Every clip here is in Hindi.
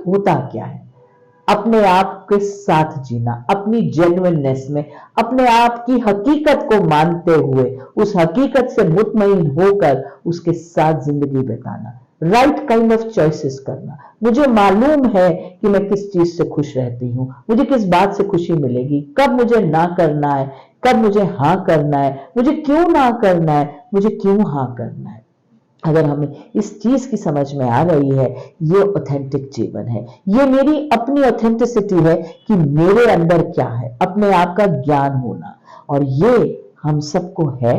होता क्या है। अपने आप के साथ जीना, अपनी जेन्युइननेस में, अपने आप की हकीकत को मानते हुए, उस हकीकत से मुतमईन होकर उसके साथ जिंदगी बिताना, राइट काइंड ऑफ चॉइसेस करना। मुझे मालूम है कि मैं किस चीज से खुश रहती हूँ, मुझे किस बात से खुशी मिलेगी, कब मुझे ना करना है, कब मुझे हाँ करना है, मुझे क्यों ना करना है, मुझे क्यों हाँ करना है। अगर हमें इस चीज की समझ में आ रही है, ये ऑथेंटिक जीवन है, ये मेरी अपनी ऑथेंटिसिटी है कि मेरे अंदर क्या है, अपने आप का ज्ञान होना। और ये हम सबको है,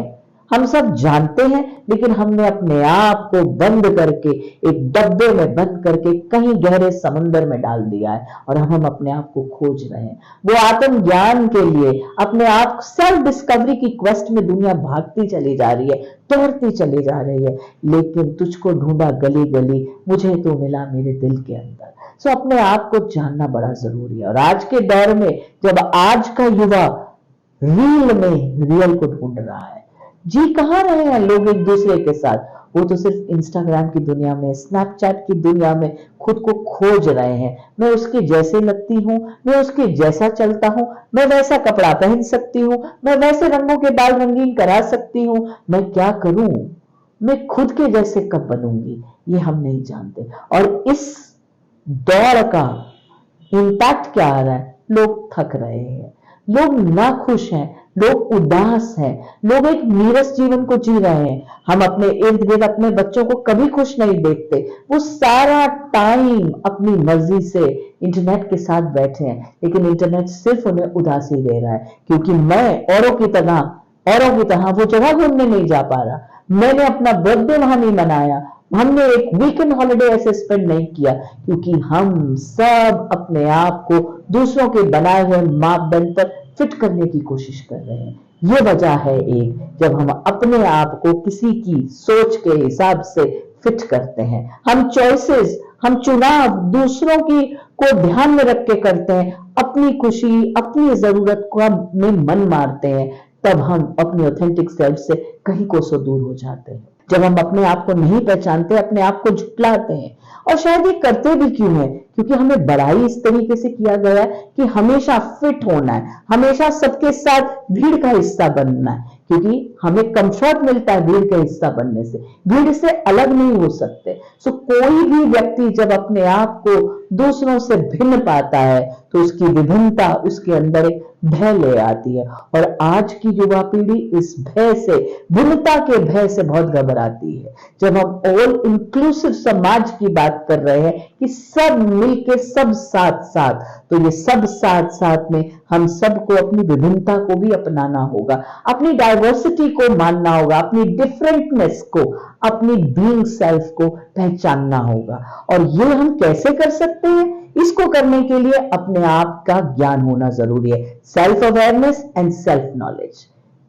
हम सब जानते हैं, लेकिन हमने अपने आप को बंद करके, एक डब्बे में बंद करके कहीं गहरे समुंदर में डाल दिया है और हम अपने आप को खोज रहे हैं। वो आत्मज्ञान के लिए अपने आप सेल्फ डिस्कवरी की क्वेस्ट में दुनिया भागती चली जा रही है, दौड़ती चली जा रही है, लेकिन तुझको ढूंढा गली गली, मुझे तो मिला मेरे दिल के अंदर। सो अपने आप को जानना बड़ा जरूरी है। और आज के दौर में जब आज का युवा रील में रियल को ढूंढ रहा है, जी कहाँ रहे हैं लोग एक दूसरे के साथ, वो तो सिर्फ इंस्टाग्राम की दुनिया में, स्नैपचैट की दुनिया में खुद को खोज रहे हैं। मैं उसके जैसे लगती हूँ, मैं उसके जैसा चलता हूँ, मैं वैसा कपड़ा पहन सकती हूँ, मैं वैसे रंगों के बाल रंगीन करा सकती हूँ, मैं क्या करूं, मैं खुद के जैसे कब बनूंगी, ये हम नहीं जानते। और इस दौड़ का इम्पैक्ट क्या आ रहा है, लोग थक रहे हैं, लोग नाखुश हैं, लोग उदास हैं, लोग एक नीरस जीवन को जी रहे हैं। हम अपने इर्द गिर्द अपने बच्चों को कभी खुश नहीं देखते, वो सारा टाइम अपनी मर्जी से इंटरनेट के साथ बैठे हैं, लेकिन इंटरनेट सिर्फ उन्हें उदासी दे रहा है, क्योंकि मैं औरों की तरह वो जगह घूमने नहीं जा पा रहा, मैंने अपना बर्थडे वहां नहीं मनाया, हमने एक वीकेंड हॉलिडे ऐसे स्पेंड नहीं किया, क्योंकि हम सब अपने आप को दूसरों के बनाए हुए मापदंड पर फिट करने की कोशिश कर रहे हैं। ये वजह है एक, जब हम अपने आप को किसी की सोच के हिसाब से फिट करते हैं, हम चॉइसेस, हम चुनाव दूसरों की को ध्यान में रख के करते हैं, अपनी खुशी, अपनी जरूरत को में मन मारते हैं, तब हम अपनी ऑथेंटिक सेल्फ से कहीं कोसों दूर हो जाते हैं। जब हम अपने आप को नहीं पहचानते, अपने आप को झुटलाते हैं। और शायद ये करते भी क्यों है, क्योंकि हमें बड़ाई इस तरीके से किया गया है कि हमेशा फिट होना है, हमेशा सबके साथ भीड़ का हिस्सा बनना है, क्योंकि हमें कंफर्ट मिलता है भीड़ का हिस्सा बनने से, भीड़ से अलग नहीं हो सकते। सो कोई भी व्यक्ति जब अपने आप को दूसरों से भिन्न पाता है, तो उसकी विभिन्नता उसके अंदर एक भय ले आती है। और आज की युवा पीढ़ी इस भय से, भिन्नता के भय से बहुत घबराती है। जब हम ऑल इंक्लूसिव समाज की बात कर रहे हैं कि सब मिलके सब साथ साथ, तो ये सब साथ साथ में हम सबको अपनी विभिन्नता को भी अपनाना होगा, अपनी डाइवर्सिटी को मानना होगा, अपनी डिफरेंटनेस को, अपनी बीइंग सेल्फ को पहचानना होगा। और ये हम कैसे कर सकते हैं? इसको करने के लिए अपने आप का ज्ञान होना जरूरी है, self awareness and self knowledge.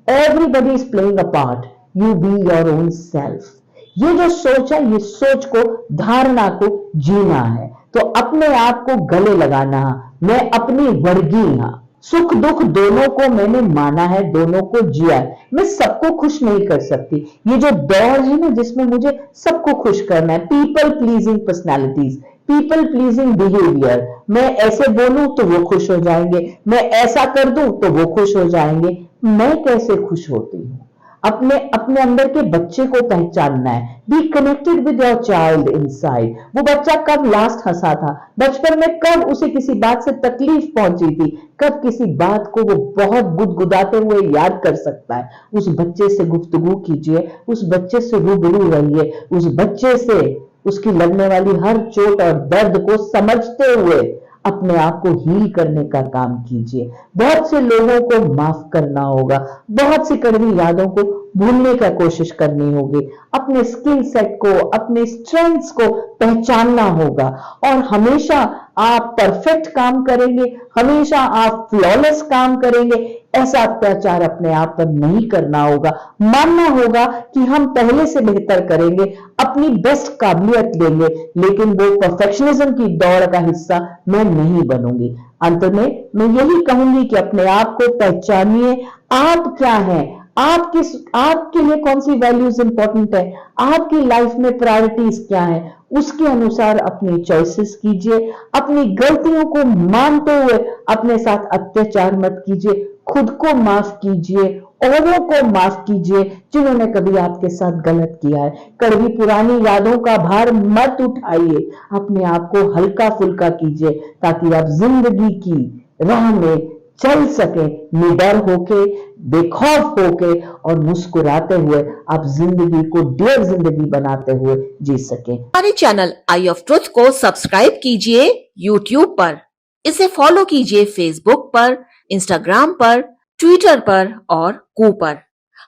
Everybody is playing a part, you be your own self. ये जो सोच है, ये सोच को, धारणा को जीना है, तो अपने आप को गले लगाना, मैं अपनी वर्गी हाँ, सुख दुख दोनों को मैंने माना है, दोनों को जिया है। मैं सबको खुश नहीं कर सकती, ये जो दौड़ है ना जिसमें मुझे सबको खुश करना है, people pleasing personalities, people pleasing behaviour, मैं ऐसे बोलूं तो वो खुश हो जाएंगे, मैं ऐसा कर दूं तो वो खुश हो जाएंगे, मैं कैसे खुश होती हूं? अपने अपने अंदर के बच्चे को पहचानना है, be connected with your child inside. वो बच्चा कब लास्ट हंसा था, बचपन में कब उसे किसी बात से तकलीफ पहुंची थी, कब किसी बात को वो बहुत गुदगुदाते हुए याद कर सकता है। उस बच्चे से गुफ्तगू कीजिए, उस बच्चे से रूबरू रहिए, उस बच्चे से उसकी लगने वाली हर चोट और दर्द को समझते हुए अपने आप को हील करने का काम कीजिए। बहुत से लोगों को माफ करना होगा, बहुत सी कड़वी यादों को भूलने का कोशिश करनी होगी, अपने स्किल सेट को, अपने स्ट्रेंथ्स को पहचानना होगा। और हमेशा आप परफेक्ट काम करेंगे, हमेशा आप फ्लॉलेस काम करेंगे, ऐसा अत्याचार अपने आप पर नहीं करना होगा। मानना होगा कि हम पहले से बेहतर करेंगे, अपनी बेस्ट काबिलियत देंगे, लेकिन वो परफेक्शनिज्म की दौड़ का हिस्सा मैं नहीं बनूंगी। अंत में मैं यही कहूंगी कि अपने आप को पहचानिए, आप क्या हैं, आपके लिए कौन सी वैल्यूज इंपॉर्टेंट है, आपकी लाइफ में प्रायोरिटीज क्या है, उसके अनुसार अपनी चॉइसेस कीजिए। अपनी गलतियों को मानते हुए अपने साथ अत्याचार मत कीजिए, खुद को माफ कीजिए, औरों को माफ कीजिए जिन्होंने कभी आपके साथ गलत किया है। कड़वी पुरानी यादों का भार मत उठाइए, अपने आप को हल्का फुल्का कीजिए ताकि आप जिंदगी की राह में चल सके, निडर होके, बेखौफ होके और मुस्कुराते हुए आप जिंदगी को डेढ़ जिंदगी बनाते हुए जी सके। हमारे चैनल आई ऑफ ट्रुथ को सब्सक्राइब कीजिए YouTube पर, इसे फॉलो कीजिए Facebook पर, Instagram पर, Twitter पर और कू पर।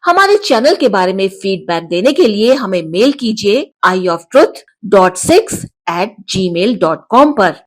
हमारे चैनल के बारे में फीडबैक देने के लिए हमें मेल कीजिए ioftruth.6@gmail.com पर।